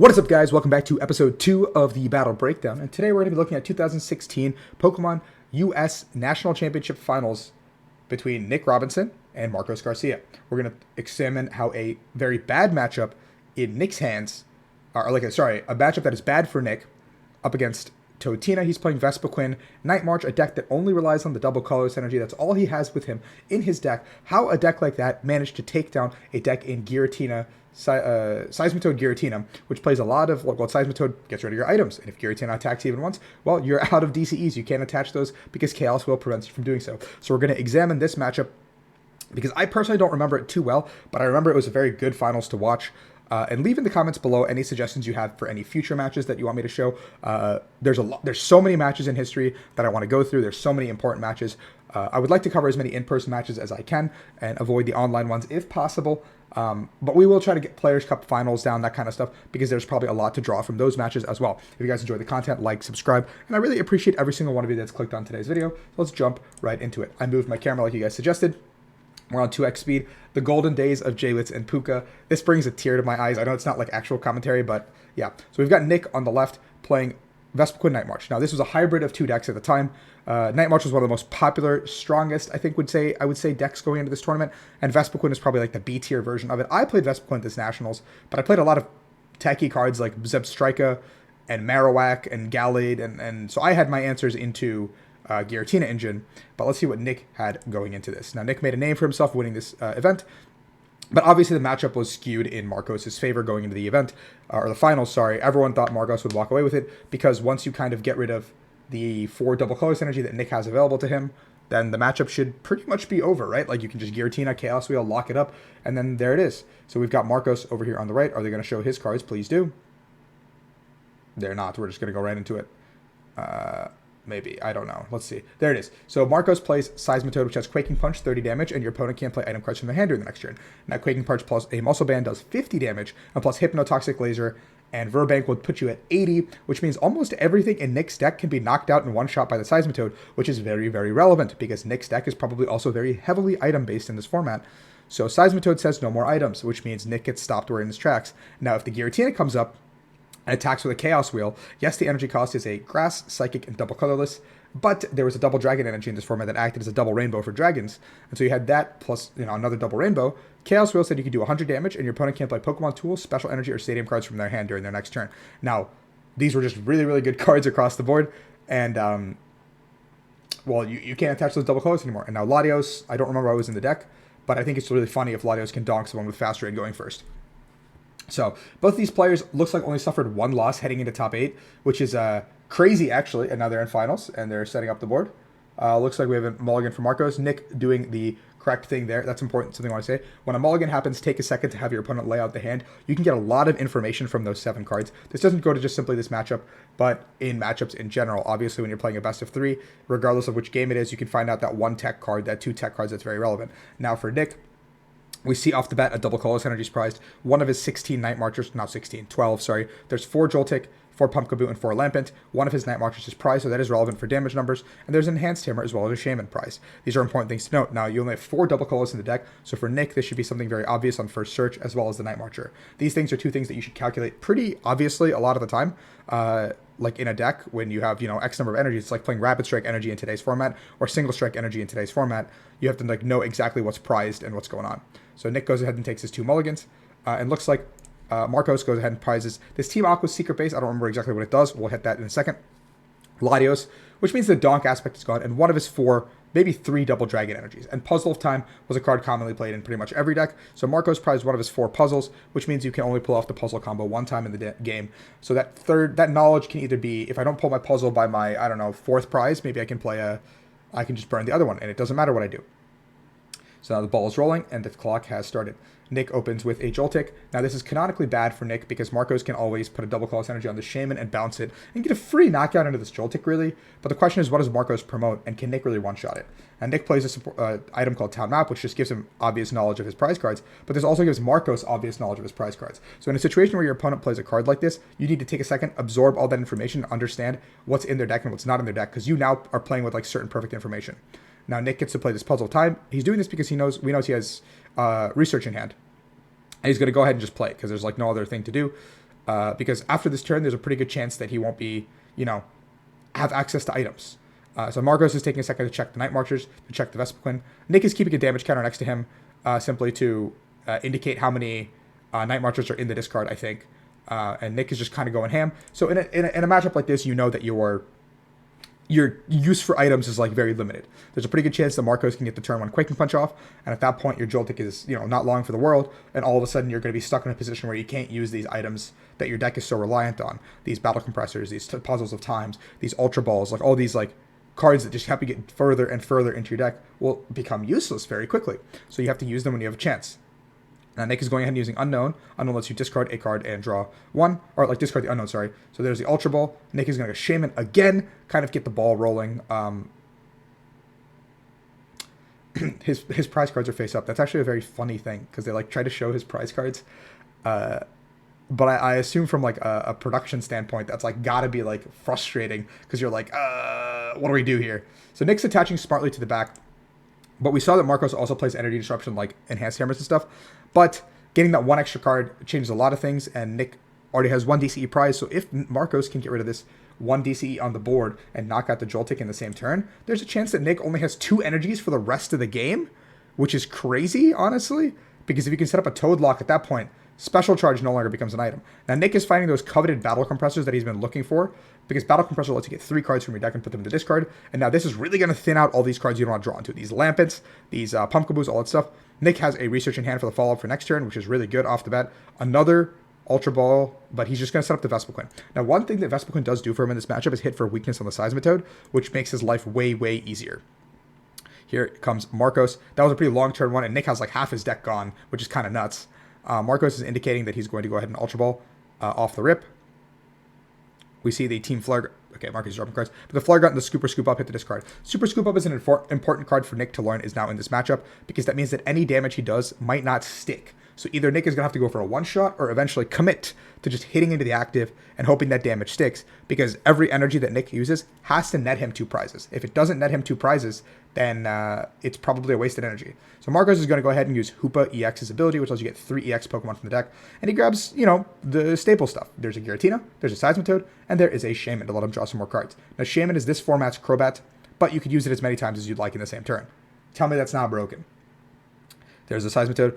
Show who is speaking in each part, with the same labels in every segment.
Speaker 1: What is up, guys? Welcome back to episode 2 of the Battle Breakdown, and today we're going to be looking at 2016 Pokemon US National Championship Finals between Nick Robinson and Marcos Garcia. We're going to examine how a very bad matchup in Nick's hands, a matchup that is bad for Nick, up against Totina. He's playing Vespiquen, Night March, a deck that only relies on the double colorless energy. That's all he has with him in his deck. How a deck like that managed to take down a deck in Giratina, Seismitoad Giratina, which plays a lot of, Seismitoad gets rid of your items, and if Giratina attacks even once, well, you're out of DCEs. You can't attach those because Chaos Will prevents you from doing so. So we're going to examine this matchup because I personally don't remember it too well, but I remember it was a very good finals to watch. And leave in the comments below any suggestions you have for any future matches that you want me to show. There's so many matches in history that I want to go through. There's so many important matches. I would like to cover as many in-person matches as I can and avoid the online ones if possible. But we will try to get Players' Cup finals down, that kind of stuff, because there's probably a lot to draw from those matches as well. If you guys enjoy the content, like, subscribe, and I really appreciate every single one of you that's clicked on today's video. So let's jump right into it. I moved my camera like you guys suggested. We're on 2x speed. The golden days of Jalitz and Puka. This brings a tear to my eyes. I know it's not like actual commentary, but yeah. So we've got Nick on the left playing Vespiquen Night March. Now, this was a hybrid of two decks at the time. Night March was one of the most popular, strongest, I would say, decks going into this tournament, and Vespiquen is probably like the B-tier version of it. I played Vespiquen at this Nationals, but I played a lot of techy cards like Zebstrika and Marowak and Gallade, and so I had my answers into Giratina engine, but let's see what Nick had going into this. Now, Nick made a name for himself winning this event, but obviously the matchup was skewed in Marcos' favor going into the event, or the finals, sorry. Everyone thought Marcos would walk away with it, because once you kind of get rid of the 4 double colorless energy that Nick has available to him, then the matchup should pretty much be over, right? Like, you can just Giratina, Chaos Wheel, lock it up, and then there it is. So we've got Marcos over here on the right. Are they going to show his cards? Please do. They're not. We're just going to go right into it. Maybe. I don't know. Let's see. There it is. So Marcos plays Seismitoad, which has Quaking Punch, 30 damage, and your opponent can't play item cards from their hand during the next turn. Now, Quaking Punch plus a Muscle Band does 50 damage, and plus Hypnotoxic Laser and Verbank would put you at 80, which means almost everything in Nick's deck can be knocked out in one shot by the Seismitoad, which is very, very relevant, because Nick's deck is probably also very heavily item-based in this format. So Seismitoad says no more items, which means Nick gets stopped where in his tracks. Now, if the Giratina comes up and attacks with a Chaos Wheel, yes, the energy cost is a Grass, Psychic, and double colorless, but there was a double dragon energy in this format that acted as a double rainbow for dragons. And so you had that plus, another double rainbow. Chaos Wheel said you could do 100 damage, and your opponent can't play Pokemon tools, special energy, or stadium cards from their hand during their next turn. Now, these were just really, really good cards across the board. And, you can't attach those double colors anymore. And now Latios, I don't remember what was in the deck, but I think it's really funny if Latios can donk someone with Fast Raid going first. So, both these players looks like only suffered one loss heading into top 8, which is crazy, actually. And now they're in finals, and they're setting up the board. Looks like we have a mulligan for Marcos. Nick doing the correct thing there. That's important, something I want to say. When a mulligan happens, take a second to have your opponent lay out the hand. You can get a lot of information from those 7 cards. This doesn't go to just simply this matchup, but in matchups in general. Obviously, when you're playing a best of 3, regardless of which game it is, you can find out that 1 tech card, that 2 tech cards that's very relevant. Now for Nick, we see off the bat a double colorless energy is prized. One of his 16 Night Marchers, not 16, 12, sorry. There's 4 Joltik, 4 Pumpkaboo, and 4 Lampent. One of his Night Marchers is prized, so that is relevant for damage numbers. And there's an Enhanced Hammer as well as a Shaman prize. These are important things to note. Now, you only have 4 double colors in the deck, so for Nick, this should be something very obvious on first search, as well as the Night Marcher. These things are 2 things that you should calculate pretty obviously a lot of the time. Like in a deck, when you have, X number of energies, it's like playing Rapid Strike energy in today's format, or Single Strike energy in today's format. You have to know exactly what's prized and what's going on. So Nick goes ahead and takes his 2 mulligans, and looks like Marcos goes ahead and prizes this Team Aqua's Secret Base. I don't remember exactly what it does. We'll hit that in a second. Latios, which means the donk aspect is gone, and one of his 4, maybe 3 double dragon energies. And Puzzle of Time was a card commonly played in pretty much every deck. So Marcos prized one of his 4 puzzles, which means you can only pull off the puzzle combo 1 time in the game. So that knowledge can either be, if I don't pull my puzzle by my, 4th prize, maybe I can just burn the other one, and it doesn't matter what I do. So now the ball is rolling, and the clock has started. Nick opens with a Joltik. Now, this is canonically bad for Nick, because Marcos can always put a double colorless energy on the Shaman and bounce it, and get a free knockout into this Joltik, really. But the question is, what does Marcos promote, and can Nick really one-shot it? And Nick plays an item called Town Map, which just gives him obvious knowledge of his prize cards, but this also gives Marcos obvious knowledge of his prize cards. So in a situation where your opponent plays a card like this, you need to take a second, absorb all that information, and understand what's in their deck and what's not in their deck, because you now are playing with certain perfect information. Now, Nick gets to play this Puzzle of Time. He's doing this because we knows he has Research in hand. And he's going to go ahead and just play it, because there's no other thing to do. because after this turn, there's a pretty good chance that he won't be, have access to items. So Marcos is taking a second to check the Night Marchers, to check the Vespiquen. Nick is keeping a damage counter next to him, simply to indicate how many Night Marchers are in the discard, I think. And Nick is just kind of going ham. So in a matchup like this, you know that your use for items is like very limited. There's a pretty good chance that Marcos can get the turn 1 Quaking Punch off, and at that point your Joltik is not long for the world, and all of a sudden you're going to be stuck in a position where you can't use these items that your deck is so reliant on. These Battle Compressors, these Puzzles of Times, these Ultra Balls, like all these like cards that just help you get further and further into your deck will become useless very quickly. So you have to use them when you have a chance. Now Nick is going ahead and using Unknown. Unknown lets you discard a card and draw one, or like discard the Unknown, sorry. So there's the Ultra Ball. Nick is going to go Shaman again, kind of get the ball rolling. His prize cards are face up. That's actually a very funny thing, because they like try to show his prize cards. But I assume from like a production standpoint, that's like gotta be like frustrating, because you're like, what do we do here? So Nick's attaching smartly to the back. But we saw that Marcos also plays Energy Disruption, like Enhanced Hammers and stuff. But getting that one extra card changes a lot of things, and Nick already has 1 DCE prize. So if Marcos can get rid of this 1 DCE on the board and knock out the Joltik in the same turn, there's a chance that Nick only has 2 energies for the rest of the game, which is crazy, honestly. Because if you can set up a Toad Lock at that point, Special Charge no longer becomes an item. Now Nick is finding those coveted Battle Compressors that he's been looking for, because Battle Compressor lets you get 3 cards from your deck and put them in the discard. And now this is really going to thin out all these cards you don't want to draw into. These Lampets, these Pumpkaboos, all that stuff. Nick has a Research in hand for the follow-up for next turn, which is really good off the bat. Another Ultra Ball, but he's just going to set up the Vespiquen. Now one thing that Vespiquen does do for him in this matchup is hit for weakness on the Seismitoad, which makes his life way, way easier. Here comes Marcos. That was a pretty long turn one, and Nick has like half his deck gone, which is kind of nuts. Marcos is indicating that he's going to go ahead and Ultra Ball off the rip. We see the Team Flare. Okay, Marcos is dropping cards. But the Flare Gun and the Super Scoop Up hit the discard. Super Scoop Up is an important card for Nick to learn is now in this matchup, because that means that any damage he does might not stick. So either Nick is going to have to go for a one-shot or eventually commit to just hitting into the active and hoping that damage sticks, because every energy that Nick uses has to net him 2 prizes. If it doesn't net him 2 prizes, then it's probably a wasted energy. So Marcos is going to go ahead and use Hoopa EX's ability, which lets you get 3 EX Pokemon from the deck. And he grabs, the staple stuff. There's a Giratina, there's a Seismitoad, and there is a Shaman to let him draw some more cards. Now Shaman is this format's Crobat, but you could use it as many times as you'd like in the same turn. Tell me that's not broken. There's a Seismitoad.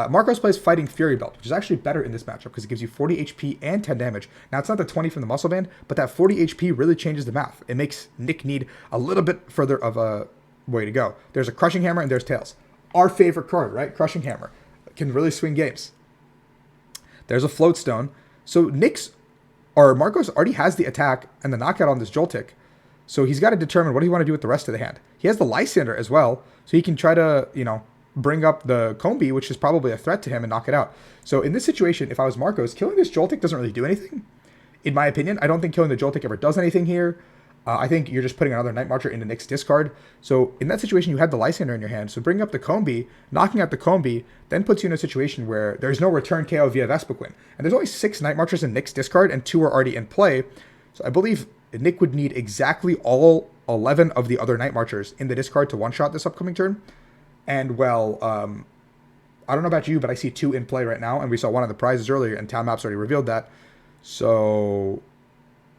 Speaker 1: Marcos plays Fighting Fury Belt, which is actually better in this matchup because it gives you 40 HP and 10 damage. Now, it's not the 20 from the Muscle Band, but that 40 HP really changes the math. It makes Nick need a little bit further of a way to go. There's a Crushing Hammer and there's Tails. Our favorite card, right? Crushing Hammer. Can really swing games. There's a Float Stone. So Marcos already has the attack and the knockout on this Joltik. So he's got to determine what do you want to do with the rest of the hand. He has the Lysander as well, so he can try to, bring up the Combi, which is probably a threat to him, and knock it out. So in this situation, if I was Marcos, killing this Joltik doesn't really do anything. In my opinion, I don't think killing the Joltik ever does anything here. I think you're just putting another Night Marcher into Nick's discard. So in that situation, you had the Lysander in your hand. So bringing up the Combi, knocking out the Combi, then puts you in a situation where there's no return KO via Vespiquen. And there's only 6 Night Marchers in Nick's discard, and 2 are already in play. So I believe Nick would need exactly all 11 of the other Night Marchers in the discard to one-shot this upcoming turn. And, well, I don't know about you, but I see 2 in play right now, and we saw one of the prizes earlier, and Town Maps already revealed that. So,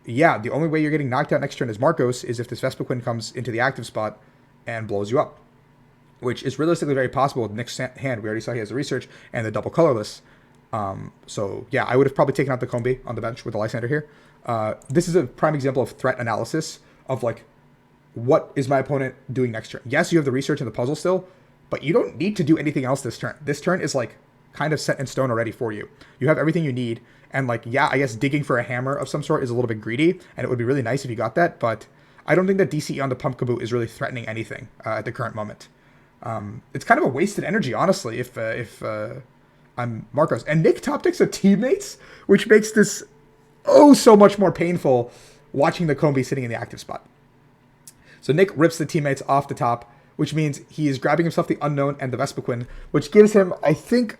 Speaker 1: yeah, the only way you're getting knocked out next turn as Marcos is if this Vespiquen comes into the active spot and blows you up, which is realistically very possible with Nick's hand. We already saw he has the Research and the double colorless. So, yeah, I would have probably taken out the Combi on the bench with the Lysander here. This is a prime example of threat analysis of, like, what is my opponent doing next turn? Yes, you have the Research and the puzzle still, but you don't need to do anything else this turn. This turn is, like, kind of set in stone already for you. You have everything you need. And, like, yeah, I guess digging for a hammer of some sort is a little bit greedy, and it would be really nice if you got that, but I don't think that DCE on the Pumpkaboo is really threatening anything at the current moment. It's kind of a wasted energy, honestly, if I'm Marcos. And Nick top decks a Teammates, which makes this so much more painful watching the Combi sitting in the active spot. So Nick rips the Teammates off the top, which means he is grabbing himself the Unknown and the Vespiquen, which gives him, he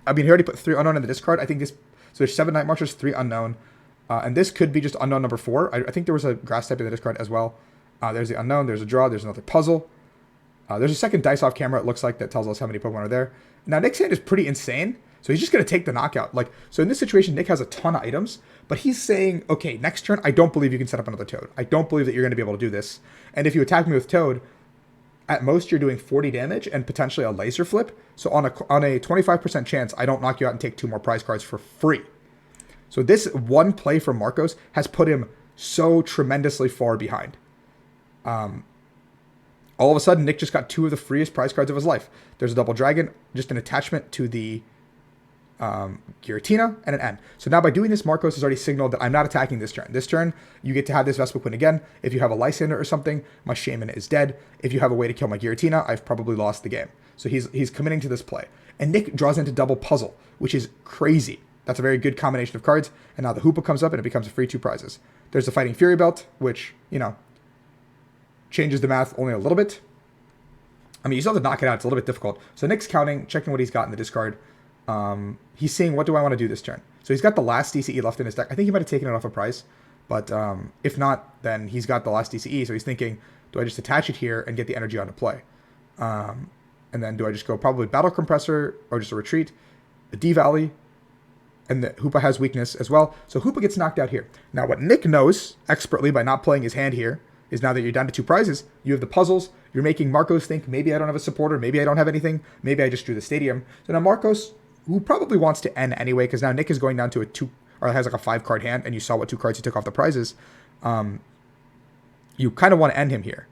Speaker 1: already put 3 Unknown in the discard. I think this, so there's 7 Night Marchers, 3 Unknown. And this could be just Unknown number 4. I think there was a Grass type in the discard as well. There's the Unknown, there's a draw, there's another puzzle. There's a second dice off camera, it looks like, that tells us how many Pokemon are there. Now, Nick's hand is pretty insane, So he's just going to take the knockout. Like, so in this situation, Nick has a ton of items, but he's saying, okay, next turn, I don't believe you can set up another Toad. I don't believe that you're going to be able to do this. And if you attack me with Toad, at most you're doing 40 damage and potentially a laser flip. So on a 25% chance, I don't knock you out and take 2 more prize cards for free. So this one play from Marcos has put him so tremendously far behind. All of a sudden, Nick just got 2 of the freest prize cards of his life. There's a double dragon, just an attachment to the Giratina, and an N. So now by doing this, Marcos has already signaled that I'm not attacking this turn. This turn, you get to have this Vespiquen again. If you have a Lysander or something, my Shaman is dead. If you have a way to kill my Giratina, I've probably lost the game. So he's committing to this play. And Nick draws into double puzzle, which is crazy. That's a very good combination of cards. And now the Hoopa comes up and it becomes a free 2 prizes. There's the Fighting Fury Belt, which, you know, changes the math only a little bit. I mean, you still have to knock it out. It's a little bit difficult. So Nick's counting, checking what he's got in the discard. He's seeing, what do I want to do this turn? So he's got the last DCE left in his deck. I think he might have taken it off a prize. But if not, then he's got the last DCE. So he's thinking, do I just attach it here and get the energy onto play? And then do I just go probably Battle Compressor or just a Retreat, a D-Valley, and the Hoopa has weakness as well. So Hoopa gets knocked out here. Now what Nick knows expertly by not playing his hand here is now that you're down to 2 prizes, you have the puzzles. You're making Marcos think, maybe I don't have a supporter, maybe I don't have anything, maybe I just drew the stadium. So now Marcos, who probably wants to end anyway, because now Nick is going down to a 2, or has like a 5-card hand, and you saw what 2 cards he took off the prizes. You kind of want to end him here.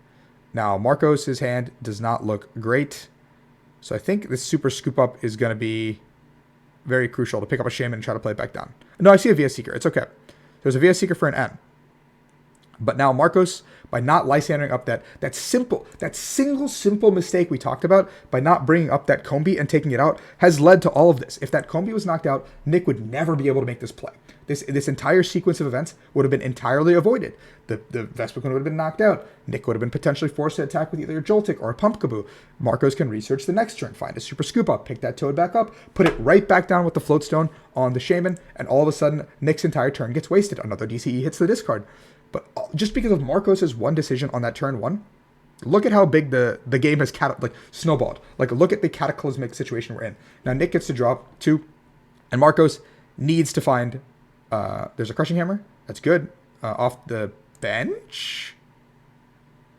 Speaker 1: Now Marcos' hand does not look great. So I think this super scoop up is going to be very crucial to pick up a Shaman and try to play it back down. No, I see a VS Seeker. It's okay. There's a VS Seeker for an N. But now Marcos, by not Lysandering up that single simple mistake we talked about, by not bringing up that Combi and taking it out, has led to all of this. If that Combi was knocked out, Nick would never be able to make this play. This entire sequence of events would have been entirely avoided. The Vespiquen would have been knocked out. Nick would have been potentially forced to attack with either a Joltik or a Pumpkaboo. Marcos can research the next turn, find a Super Scoop Up, pick that Toad back up, put it right back down with the Floatstone on the Shaman, and all of a sudden, Nick's entire turn gets wasted. Another DCE hits the discard. But just because of Marcos' one decision on that turn 1, look at how big the game has snowballed. Like, look at the cataclysmic situation we're in. Now Nick gets to drop 2, and Marcos needs to find. There's a Crushing Hammer. That's good. Off the bench.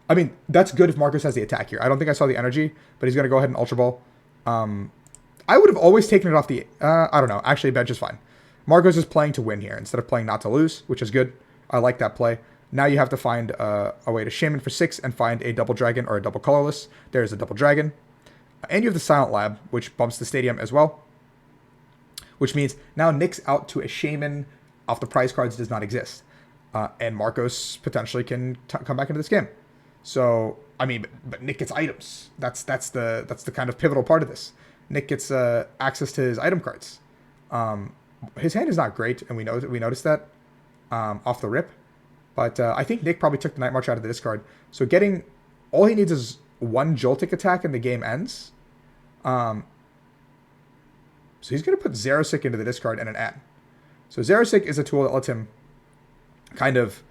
Speaker 1: I mean, that's good if Marcos has the attack here. I don't think I saw the energy, but he's going to go ahead and Ultra Ball. I would have always taken it off the. I don't know. Actually, bench is fine. Marcos is playing to win here instead of playing not to lose, which is good. I like that play. Now you have to find a way to Shaman for 6 and find a double dragon or a double colorless. There's a double dragon. And you have the Silent Lab, which bumps the stadium as well. Which means now Nick's out to a Shaman off the prize cards does not exist. And Marcos potentially can come back into this game. So, I mean, but Nick gets items. That's the kind of pivotal part of this. Nick gets access to his item cards. His hand is not great, and we noticed that. Off the rip, but I think Nick probably took the Night March out of the discard. So all he needs is 1 Joltik attack and the game ends. So he's going to put Xerosic into the discard and an N. So Xerosic is a tool that lets him kind of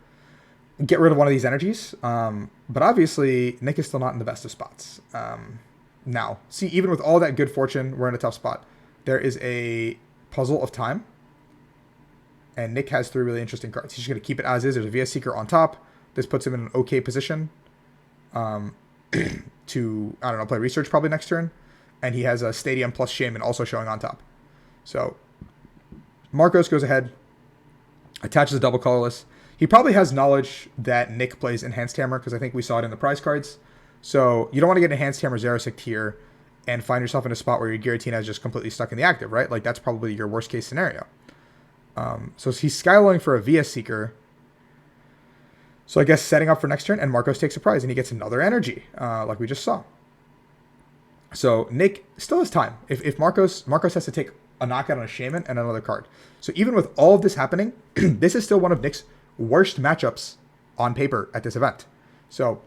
Speaker 1: get rid of one of these energies. But obviously Nick is still not in the best of spots. Now, see, even with all that good fortune, we're in a tough spot. There is a Puzzle of Time. And Nick has 3 really interesting cards. He's just going to keep it as is. There's a VS Seeker on top. This puts him in an okay position to, I don't know, play Research probably next turn. And he has a Stadium plus Shaman also showing on top. So Marcos goes ahead, attaches a double colorless. He probably has knowledge that Nick plays Enhanced Hammer because I think we saw it in the prize cards. So you don't want to get Enhanced Hammer Xerosic here and find yourself in a spot where your Giratina is just completely stuck in the active, right? Like, that's probably your worst case scenario. So he's skylowing for a VS Seeker. So I guess setting up for next turn, and Marcos takes a prize, and he gets another energy, like we just saw. So Nick still has time. If Marcos has to take a knockout on a Shaman and another card. So even with all of this happening, this is still one of Nick's worst matchups on paper at this event. So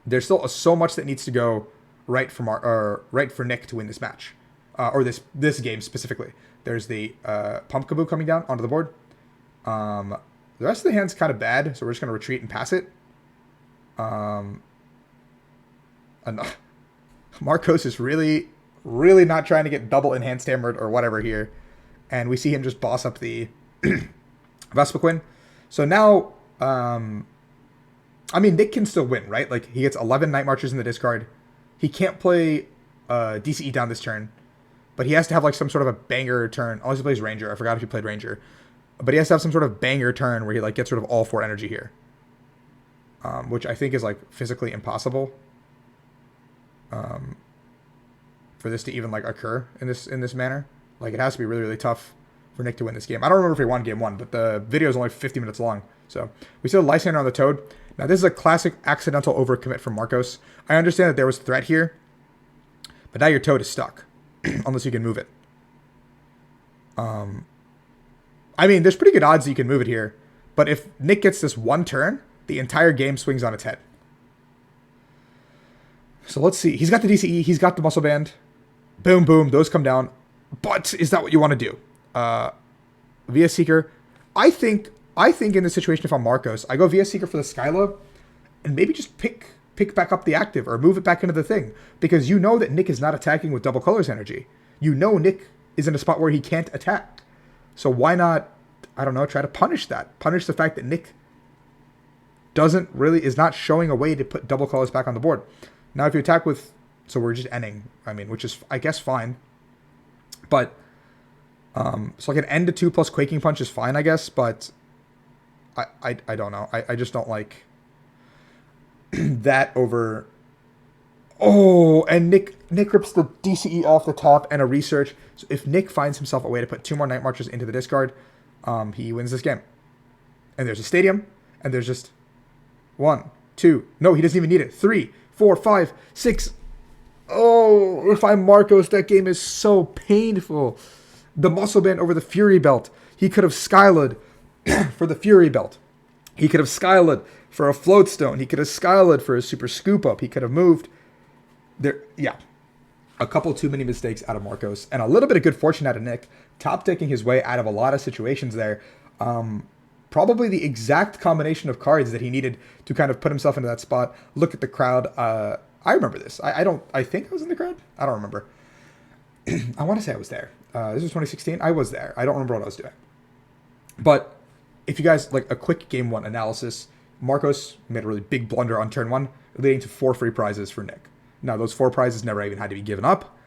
Speaker 1: there's still so much that needs to go right for Nick to win this match, or this game specifically. There's the Pumpkaboo coming down onto the board. The rest of the hand's kind of bad, so we're just going to retreat and pass it. Marcos is really really not trying to get double enhanced hammered or whatever here. And we see him just boss up the Vespiquen. So now, I mean, Nick can still win, right? Like, he gets 11 Night Marchers in the discard. He can't play DCE down this turn, but he has to have, like, some sort of a banger turn. Unless he plays Ranger. I forgot if he played Ranger. But he has to have some sort of banger turn where he, like, gets rid of all 4 energy here. Which I think is, like, physically impossible. For this to even, like, occur in this manner. Like, it has to be really, really tough for Nick to win this game. I don't remember if he won game 1, but the video is only 50 minutes long. So, we see the Lysander on the Toad. Now, this is a classic accidental overcommit from Marcos. I understand that there was threat here, but now your Toad is stuck, unless you can move it. I mean, there's pretty good odds that you can move it here, but if Nick gets this one turn, the entire game swings on its head. So let's see. He's got the DCE. He's got the Muscle Band. Boom, boom. Those come down. But is that what you want to do? Via Seeker. I think in this situation, if I'm Marcos, I go Via Seeker for the Skyla and maybe just pick back up the active or move it back into the thing. Because you know that Nick is not attacking with double colors energy. You know Nick is in a spot where he can't attack. So why not, I don't know, try to punish that. Punish the fact that Nick is not showing a way to put double colors back on the board. Now if you attack with, so we're just ending, I mean, which is, I guess, fine. But, so like an end to 2 plus Quaking Punch is fine, I guess, but I don't know. I just don't like that over. Oh, and Nick rips the DCE off the top and a research. So if Nick finds himself a way to put 2 more Night Marchers into the discard, he wins this game. And there's a stadium, and there's just 1, 2. No, he doesn't even need it. 3, 4, 5, 6. Oh, if I'm Marcos, that game is so painful. The Muscle Band over the Fury Belt. He could have Skyled for the Fury Belt. He could have Skyled for a Floatstone. He could have Skyled for a Super Scoop Up. He could have moved. There, yeah. A couple too many mistakes out of Marcos. And a little bit of good fortune out of Nick. Top decking his way out of a lot of situations there. Probably the exact combination of cards that he needed to kind of put himself into that spot. Look at the crowd. I remember this. I think I was in the crowd. I don't remember. I want to say I was there. This was 2016. I was there. I don't remember what I was doing. But if you guys like a quick game 1 analysis, Marcos made a really big blunder on turn 1, leading to 4 free prizes for Nick. Now those 4 prizes never even had to be given up.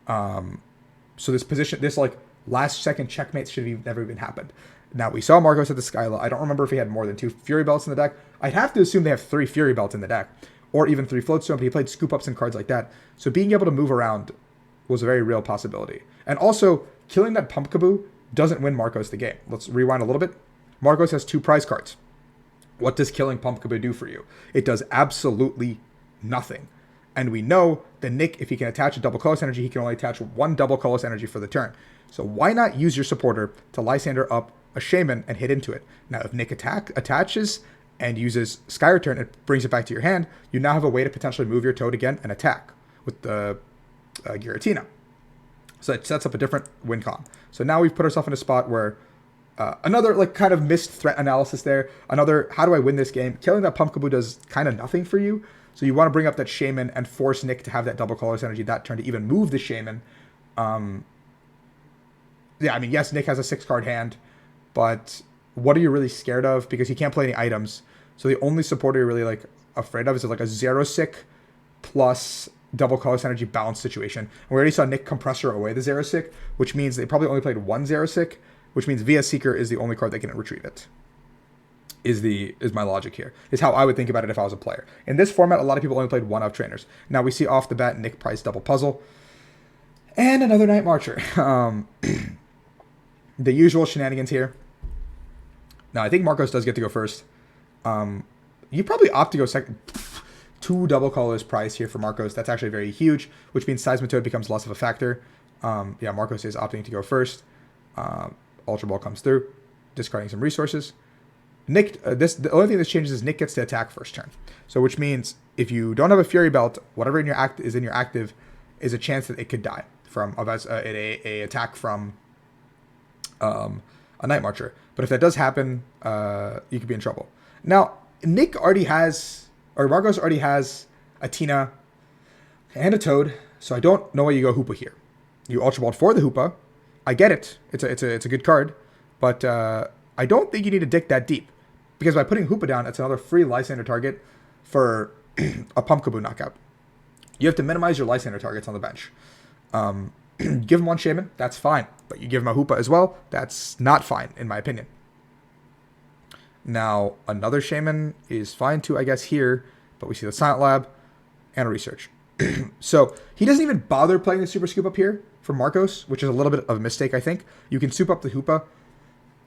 Speaker 1: So this like last second checkmate should have never even happened. Now we saw Marcos at the Skyla. I don't remember if he had more than 2 Fury Belts in the deck. I'd have to assume they have 3 Fury Belts in the deck, or even 3 Floatstone, but he played Scoop Ups and cards like that. So being able to move around was a very real possibility. And also, killing that Pumpkaboo doesn't win Marcos the game. Let's rewind a little bit. Marcos has 2 prize cards. What does killing Pumpkaboo do for you? It does absolutely nothing. And we know that Nick, if he can attach a double colorless energy, he can only attach 1 double colorless energy for the turn. So why not use your supporter to Lysander up a Shaman and hit into it? Now, if Nick attaches and uses Sky Return and brings it back to your hand, you now have a way to potentially move your Toad again and attack with the Giratina. So it sets up a different win con. So now we've put ourselves in a spot where another like kind of missed threat analysis there. Another, how do I win this game? Killing that Pumpkaboo does kind of nothing for you. So you want to bring up that Shaman and force Nick to have that double colorless energy that turn to even move the Shaman. Yeah, I mean, yes, Nick has a 6-card hand, but what are you really scared of? Because he can't play any items. So the only supporter you're really like afraid of is like a 0-sick plus double colorless energy balance situation. And we already saw Nick compressor away the 0-sick, which means they probably only played 1 0-sick, which means Via Seeker is the only card that can retrieve it. Is my logic here. Is how I would think about it if I was a player. In this format, a lot of people only played 1 of trainers. Now we see off the bat Nick price double puzzle. And another Night Marcher. The usual shenanigans here. Now I think Marcos does get to go first. You probably opt to go second. 2 double colors price here for Marcos. That's actually very huge, which means Seismitoad becomes less of a factor. Yeah, Marcos is opting to go first. Ultra Ball comes through, discarding some resources. Nick, the only thing that changes is Nick gets to attack first turn. So which means if you don't have a Fury Belt, whatever in your is in your active is a chance that it could die from a attack from a Night Marcher. But if that does happen, you could be in trouble. Now, Marcos already has a Tina and a Toad. So I don't know why you go Hoopa here. You Ultra Ball for the Hoopa. I get it. It's a good card. But I don't think you need to dig that deep. Because by putting Hoopa down, it's another free Lysander target for a Pumpkaboo knockout. You have to minimize your Lysander targets on the bench. Give him one Shaman, that's fine. But you give him a Hoopa as well, that's not fine, in my opinion. Now, another Shaman is fine too, I guess, here. But we see the Silent Lab and a Research. So he doesn't even bother playing the Super Scoop up here for Marcos, which is a little bit of a mistake, I think. You can soup up the Hoopa.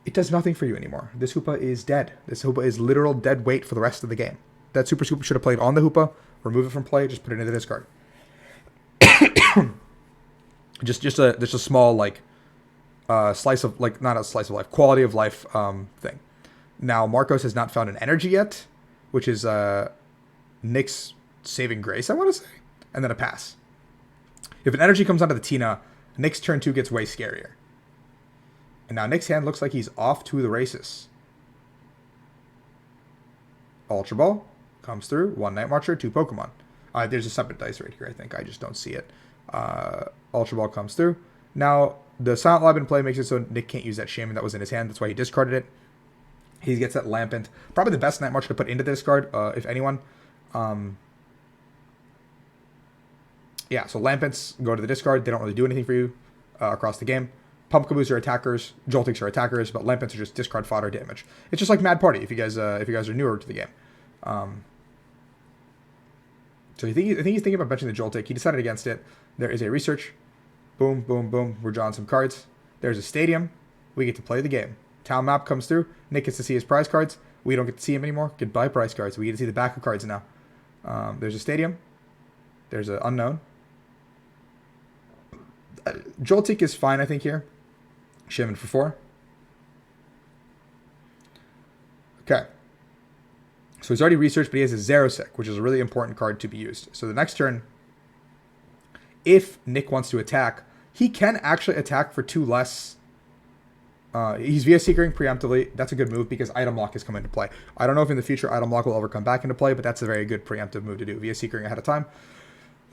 Speaker 1: It does nothing for you anymore. This Hoopa is dead. This Hoopa is literal dead weight for the rest of the game. That Super Scoop should have played on the Hoopa. Remove it from play. Just put it into the discard. just a small like slice of like not a slice of life, quality of life thing. Now Marcos has not found an energy yet, which is Nick's saving grace, I want to say, and then a pass. If an energy comes onto the Tina, Nick's turn 2 gets way scarier. And now Nick's hand looks like he's off to the races. Ultra Ball comes through. 1 Night Marcher, 2 Pokemon. There's a separate dice right here, I think. I just don't see it. Ultra Ball comes through. Now, the Silent Lab in play makes it so Nick can't use that Shaman that was in his hand. That's why he discarded it. He gets that Lampent. Probably the best Night Marcher to put into the discard, if anyone. Yeah, so Lampents go to the discard. They don't really do anything for you across the game. Pumpkaboos are attackers, Joltics are attackers, but Lampents are just discard fodder damage. It's just like Mad Party if you guys are newer to the game. So I think he's thinking about benching the Joltik. He decided against it. There is a Research. Boom, boom, boom. We're drawing some cards. There's a Stadium. We get to play the game. Town Map comes through. Nick gets to see his prize cards. We don't get to see him anymore. Goodbye prize cards. We get to see the back of cards now. There's a Stadium. There's an Unknown. Joltik is fine, I think, here. Shaman for 4. Okay. So he's already researched, but he has a Xerosic, which is a really important card to be used. So the next turn, if Nick wants to attack, he can actually attack for 2 less. He's via Seekering preemptively. That's a good move because Item Lock has come into play. I don't know if in the future Item Lock will ever come back into play, but that's a very good preemptive move to do. Via Seekering ahead of time.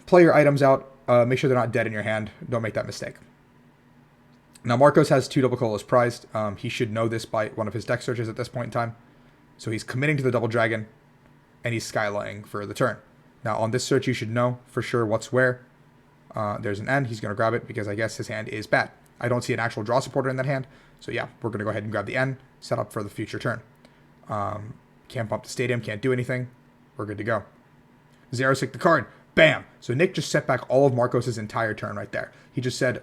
Speaker 1: Play your items out. Make sure they're not dead in your hand. Don't make that mistake. Now, Marcos has 2 Double Colas prized. He should know this by one of his deck searches at this point in time. So he's committing to the Double Dragon, and he's Skylying for the turn. Now, on this search, you should know for sure what's where. There's an N. He's going to grab it because I guess his hand is bad. I don't see an actual draw supporter in that hand. So yeah, we're going to go ahead and grab the N, set up for the future turn. Can't pump the Stadium, can't do anything. We're good to go. Xerosic the card. Bam! So Nick just set back all of Marcos' entire turn right there. He just said,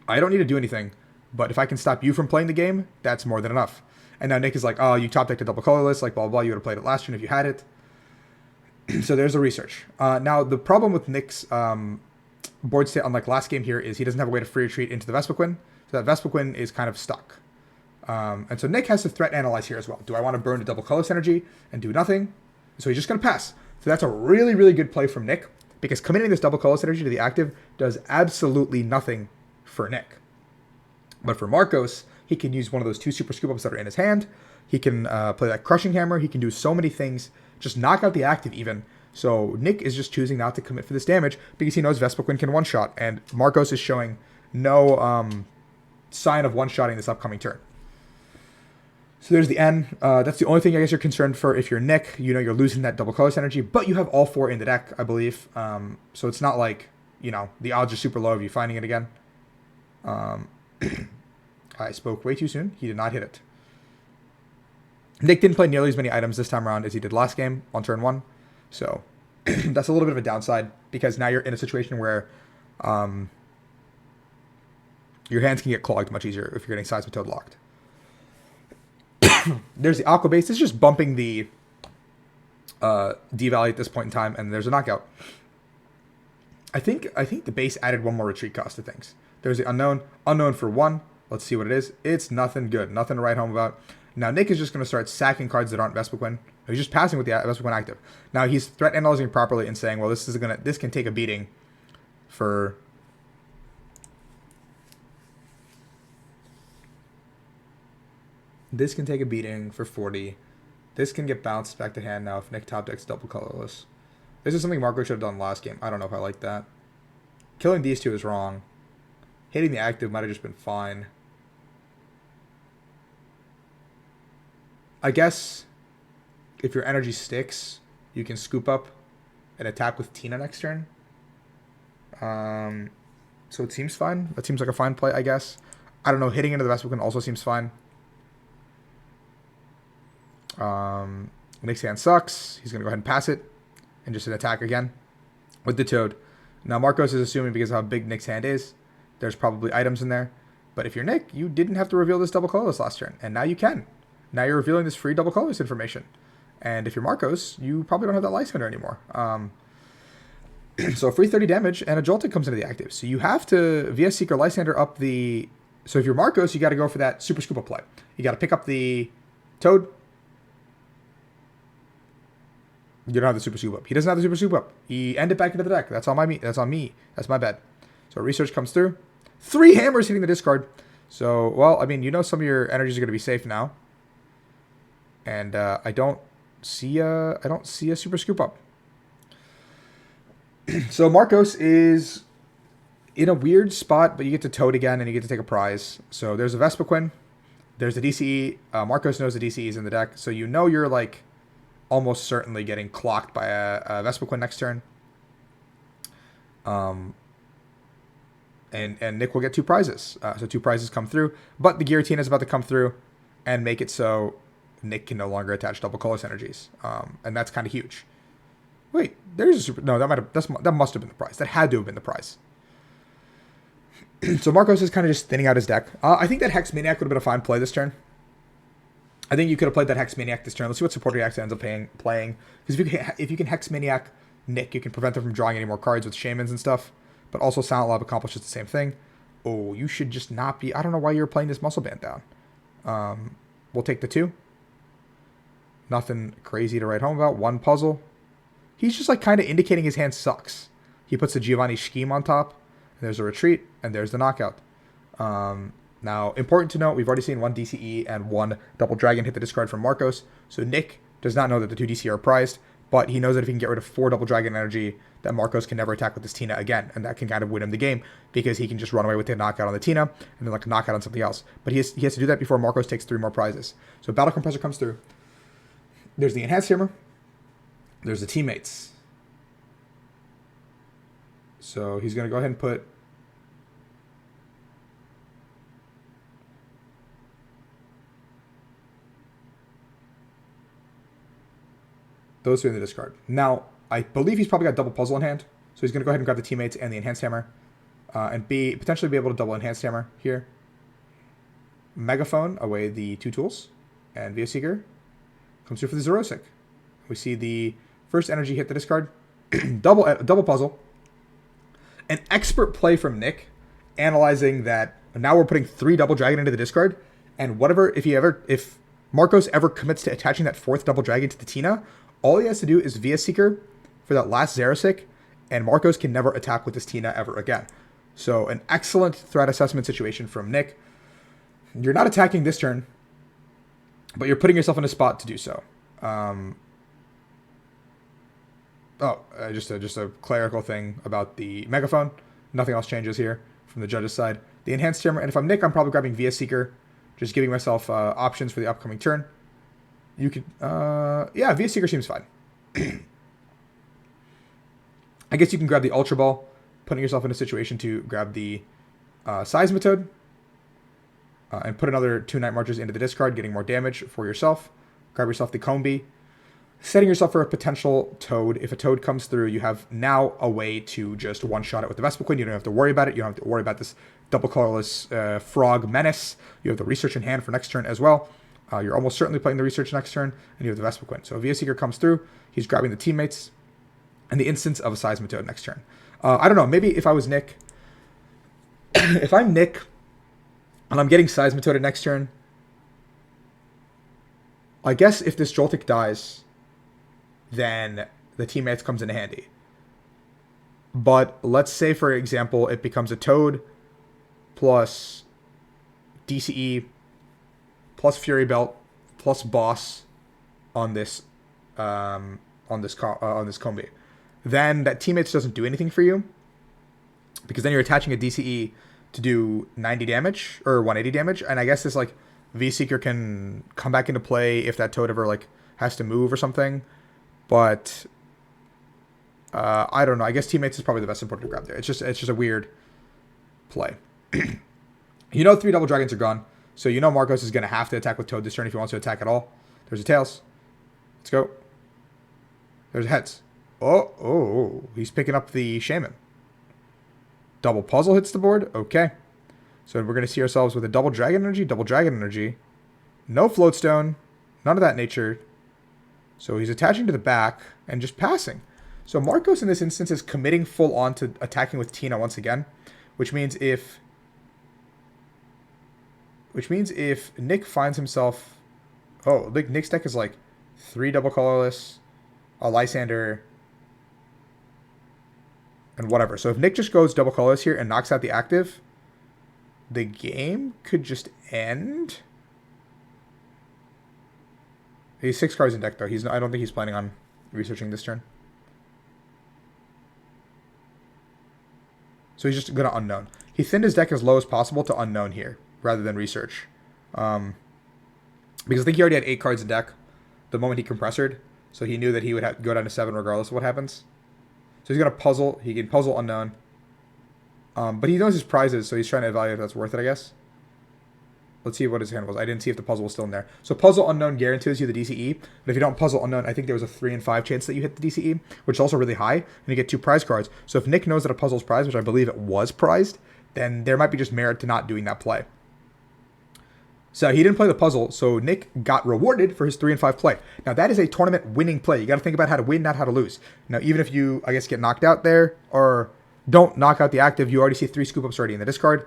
Speaker 1: I don't need to do anything, but if I can stop you from playing the game, that's more than enough. And now Nick is like, oh, you top decked a double colorless, like blah, blah, blah. You would have played it last turn if you had it. So there's a Research. Now, the problem with Nick's board state, unlike last game here, is he doesn't have a way to free retreat into the Vespiquen. So that Vespiquen is kind of stuck. And so Nick has to threat analyze here as well. Do I want to burn a double colorless energy and do nothing? So he's just going to pass. So that's a really, really good play from Nick, because committing this double colorless energy to the active does absolutely nothing for Nick. But for Marcos, he can use one of those 2 Super Scoop Ups that are in his hand. He can play that Crushing Hammer. He can do so many things. Just knock out the active even. So Nick is just choosing not to commit for this damage because he knows Vespiquen can one-shot. And Marcos is showing no sign of one-shotting this upcoming turn. So there's the N. That's the only thing I guess you're concerned for if you're Nick. You know you're losing that double colorless energy, but you have all 4 in the deck, I believe. So it's not like, you know, the odds are super low of you finding it again. I spoke way too soon. He did not hit it. Nick didn't play nearly as many items this time around as he did last game on turn 1. So that's a little bit of a downside because now you're in a situation where your hands can get clogged much easier if you're getting Seismitoad locked. There's the Aqua Base. It's just bumping the D-Value at this point in time, and there's a knockout. I think the base added 1 more retreat cost to things. There's the Unknown for 1. Let's see what it is. It's nothing good. Nothing to write home about. Now, Nick is just going to start sacking cards that aren't Vespiquen. He's just passing with the Vespiquen active. Now, he's threat analyzing properly and saying, well, this can take a beating for... This can take a beating for 40. This can get bounced back to hand now if Nick top decks double colorless. This is something Marco should have done last game. I don't know if I like that. Killing these two is wrong. Hitting the active might have just been fine. I guess if your energy sticks, you can scoop up and attack with Tina next turn. So it seems fine. That seems like a fine play, I guess. I don't know. Hitting into the Vespiquen also seems fine. Nick's hand sucks. He's going to go ahead and pass it and just an attack again with the Toad. Now, Marcos is assuming because of how big Nick's hand is, there's probably items in there. But if you're Nick, you didn't have to reveal this double colorless last turn, and now you can. Now you're revealing this free double colorless information. And if you're Marcos, you probably don't have that Light Spinner anymore. So free 30 damage, and a Joltik comes into the active. So you have to, via Seeker Lysander, up the... So if you're Marcos, you got to go for that Super Scoop Up play. You got to pick up the Toad. You don't have the Super Scoop Up. He doesn't have the Super Scoop Up. He ended back into the deck. That's on me. That's on me. That's my bad. So research comes through. 3 hammers hitting the discard. So, well, I mean, you know some of your energies are going to be safe now. And I don't see a Super Scoop Up. So Marcos is in a weird spot, but you get to Toad again, and you get to take a prize. So there's a Vespiquen. There's the DCE. Marcos knows the DCE is in the deck. So you know you're, like, almost certainly getting clocked by a Vespiquen next turn. And Nick will get 2 prizes. So 2 prizes come through. But the Giratina is about to come through and make it so Nick can no longer attach double colorless energies. And that's kind of huge. Wait, there's a super... No, that must have been the prize. That had to have been the prize. So Marcos is kind of just thinning out his deck. I think that Hex Maniac would have been a fine play this turn. I think you could have played that Hex Maniac this turn. Let's see what support reacts ends up playing. Because if you can Hex Maniac Nick, you can prevent them from drawing any more cards with Shamans and stuff. But also Silent Lob accomplishes the same thing. Oh, you should just not be... I don't know why you're playing this Muscle Band down. We'll take the 2. Nothing crazy to write home about. 1 puzzle. He's just like kind of indicating his hand sucks. He puts the Giovanni Scheme on top. And there's a retreat. And there's the knockout. Now, important to note, we've already seen 1 DCE and 1 Double Dragon hit the discard from Marcos. So Nick does not know that the 2 DCE are prized. But he knows that if he can get rid of 4 Double Dragon energy, that Marcos can never attack with this Tina again. And that can kind of win him the game. Because he can just run away with the knockout on the Tina. And then like a knockout on something else. But he has to do that before Marcos takes 3 more prizes. So Battle Compressor comes through. There's the Enhanced Hammer. There's the Teammates. So he's going to go ahead and put... those 2 in the discard. Now, I believe he's probably got double puzzle in hand. So he's going to go ahead and grab the Teammates and the Enhanced Hammer. And potentially be able to double Enhanced Hammer here. Megaphone away the 2 tools. And Via Seeker comes through for the Zerosic. We see the first energy hit the discard. double puzzle. An expert play from Nick, analyzing that now we're putting 3 Double Dragon into the discard, and whatever, if Marcos ever commits to attaching that 4th Double Dragon to the Tina, all he has to do is Via Seeker for that last Zerosic, and Marcos can never attack with this Tina ever again. So an excellent threat assessment situation from Nick. You're not attacking this turn, but you're putting yourself in a spot to do so. Just a clerical thing about the Megaphone. Nothing else changes here from the judge's side. The Enhanced Hammer, and if I'm Nick, I'm probably grabbing Via Seeker, just giving myself options for the upcoming turn. You could, yeah, Via Seeker seems fine. I guess you can grab the Ultra Ball, putting yourself in a situation to grab the Seismitoad, and put another 2 Night Marches into the discard, getting more damage for yourself. Grab yourself the Combi, setting yourself for a potential Toad. If a Toad comes through, you have now a way to just one-shot it with the Vespiquen. You don't have to worry about it. You don't have to worry about this double colorless Frog Menace. You have the Research in hand for next turn as well. You're almost certainly playing the Research next turn, and you have the Vespiquen. So Via Seeker comes through. He's grabbing the Teammates and the instance of a Seismitoad next turn. I don't know. Maybe if I was Nick, if I'm Nick and I'm getting Seismitoad next turn, I guess if this Joltik dies, then the Teammates comes in handy. But let's say, for example, it becomes a Toad plus DCE plus Fury Belt plus Boss on this Combi. Then that Teammates doesn't do anything for you. because then you're attaching a DCE to do 90 damage or 180 damage, and I guess this like V-Seeker can come back into play if that Toad ever like has to move or something, but I don't know. I guess Teammates is probably the best support to grab there. It's just a weird play. You know 3 double dragons are gone, so you know Marcos is going to have to attack with Toad this turn if he wants to attack at all. There's a Tails. Let's go. There's a Heads. Oh, he's picking up the Shaman. Double Puzzle hits the board. Okay. So we're going to see ourselves with a double Dragon Energy. No Floatstone. None of that nature. So he's attaching to the back and just passing. So Marcos in this instance is committing full on to attacking with Tina once again, which means if Nick finds himself, Nick's deck is like 3 double colorless, a Lysander, and whatever. So if Nick just goes double colorless here and knocks out the active, the game could just end. He's 6 cards in deck though. I don't think he's planning on researching this turn. So he's just going to Unknown. He thinned his deck as low as possible to Unknown here, rather than research. Because I think he already had 8 cards in deck the moment he compressored. So he knew that he would go down to 7 regardless of what happens. So he's going to puzzle. He can puzzle Unknown. But he knows his prizes, so he's trying to evaluate if that's worth it, I guess. Let's see what his hand was. I didn't see if the puzzle was still in there. So puzzle Unknown guarantees you the DCE. But if you don't puzzle Unknown, I think there was a 3 in 5 chance that you hit the DCE, which is also really high. And you get 2 prize cards. So if Nick knows that a puzzle's prized, which I believe it was prized, then there might be just merit to not doing that play. So he didn't play the puzzle, so Nick got rewarded for his 3 in 5 play. Now that is a tournament winning play. You got to think about how to win, not how to lose. Now even if you, I guess, get knocked out there or don't knock out the active, you already see 3 scoop ups already in the discard.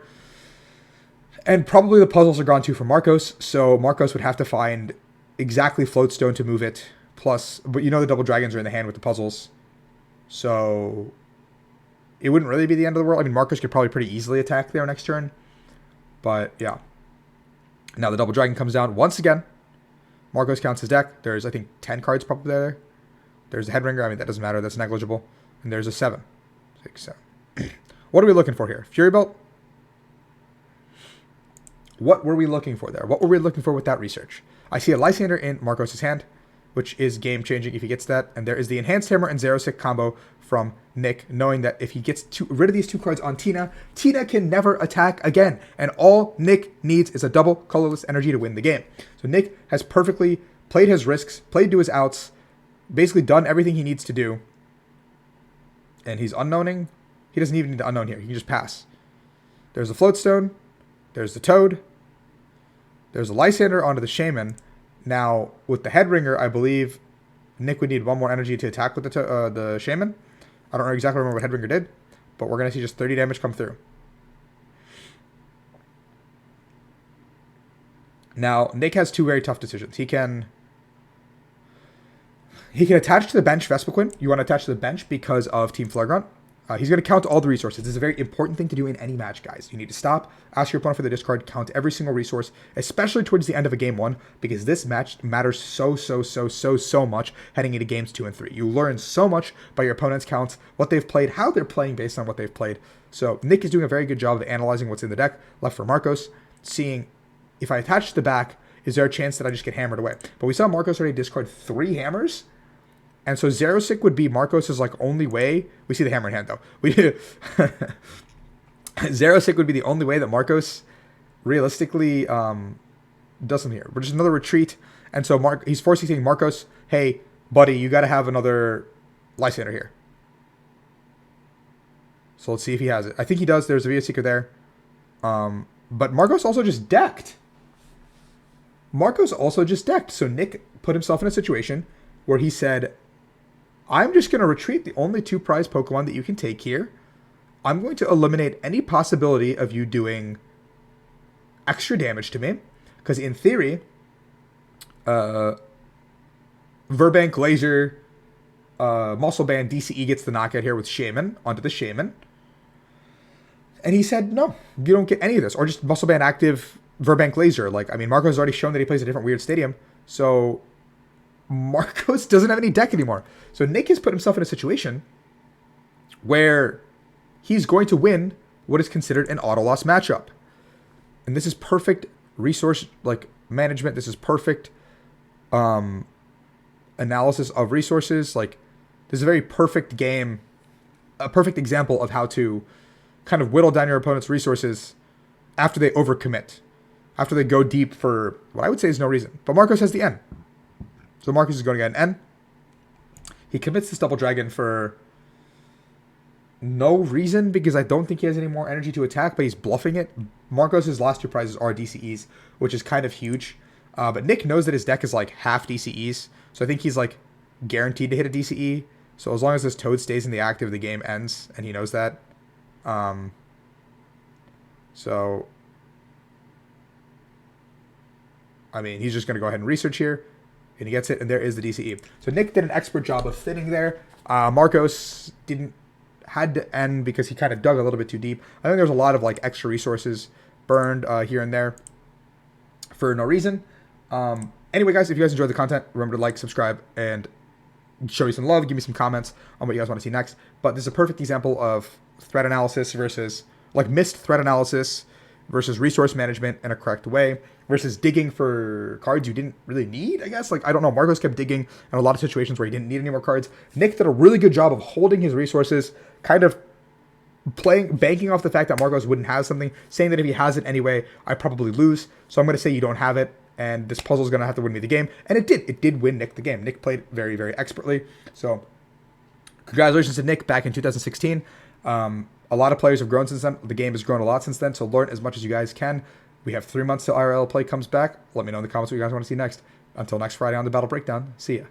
Speaker 1: And probably the puzzles are gone too for Marcos, so Marcos would have to find exactly Floatstone to move it. Plus, but you know the double dragons are in the hand with the puzzles, so it wouldn't really be the end of the world. I mean, Marcos could probably pretty easily attack there next turn, but yeah. Now the double dragon comes down once again. Marcos counts his deck. There's, I think, 10 cards probably there. There's a Headringer. I mean, that doesn't matter. That's negligible. And there's a 7. 6, 7. What are we looking for here? Fury Belt? What were we looking for there? What were we looking for with that research? I see a Lysander in Marcos' hand, which is game-changing if he gets that. And there is the Enhanced Hammer and Zero-Sick combo from Nick, knowing that if he gets rid of these 2 cards on Tina, Tina can never attack again. And all Nick needs is a double colorless energy to win the game. So Nick has perfectly played his risks, played to his outs, basically done everything he needs to do. And he's unknowning. He doesn't even need to unknown here. He can just pass. There's the Floatstone. There's the Toad. There's a Lysander onto the Shaman. Now, with the Headringer, I believe Nick would need 1 more energy to attack with the Shaman. I don't exactly remember what Headringer did, but we're going to see just 30 damage come through. Now, Nick has 2 very tough decisions. He can attach to the bench Vespiquen. You want to attach to the bench because of Team Flagrant. He's going to count all the resources. This is a very important thing to do in any match, guys. You need to stop, ask your opponent for the discard, count every single resource, especially towards the end of a game 1, because this match matters so much heading into games 2 and 3. You learn so much by your opponent's counts, what they've played, how they're playing based on what they've played. So Nick is doing a very good job of analyzing what's in the deck, left for Marcos, seeing if I attach to the back, is there a chance that I just get hammered away? But we saw Marcos already discard 3 hammers. And so Zero-Sick would be Marcos' like only way. We see the hammer in hand though. Zero-Sick would be the only way that Marcos realistically does something here. But just another retreat. And so he's forcing Marcos, hey, buddy, you got to have another Lysander here. So let's see if he has it. I think he does. There's a Via Seeker there. But Marcos also just decked. So Nick put himself in a situation where he said, I'm just going to retreat the only 2 prize Pokemon that you can take here. I'm going to eliminate any possibility of you doing extra damage to me. Because in theory, Verbank, Laser, Muscle Band, DCE gets the knockout here with Shaman onto the Shaman. And he said, no, you don't get any of this. Or just Muscle Band active Verbank Laser. Like, I mean, Marcos has already shown that he plays a different weird stadium. So Marcos doesn't have any deck anymore. So Nick has put himself in a situation where he's going to win what is considered an auto-loss matchup. And this is perfect resource management. This is perfect analysis of resources. Like, this is a very perfect game, a perfect example of how to kind of whittle down your opponent's resources after they overcommit, after they go deep for what I would say is no reason. But Marcos has the N. So Marcos is going to get an N. He commits this double dragon for no reason, because I don't think he has any more energy to attack, but he's bluffing it. Marcos' last two prizes are DCEs, which is kind of huge. But Nick knows that his deck is like half DCEs, so I think he's like guaranteed to hit a DCE. So as long as this Toad stays in the active, the game ends, and he knows that. So, I mean, he's just going to go ahead and research here, and he gets it, and there is the DCE. So Nick did an expert job of thinning there. Marcos had to end because he kind of dug a little bit too deep. I think there's a lot of like extra resources burned here and there for no reason. Anyway, guys, if you guys enjoyed the content, remember to like, subscribe, and show me some love. Give me some comments on what you guys want to see next. But this is a perfect example of threat analysis versus missed threat analysis versus resource management in a correct way versus digging for cards you didn't really need, I guess. I don't know. Marcos kept digging in a lot of situations where he didn't need any more cards. Nick did a really good job of holding his resources, kind of banking off the fact that Marcos wouldn't have something, saying that if he has it anyway, I probably lose. So I'm going to say you don't have it, and this puzzle is going to have to win me the game. And it did. It did win Nick the game. Nick played very, very expertly. So congratulations to Nick back in 2016. A lot of players have grown since then. The game has grown a lot since then, so learn as much as you guys can. We have 3 months till IRL play comes back. Let me know in the comments what you guys want to see next. Until next Friday on the Battle Breakdown. See ya.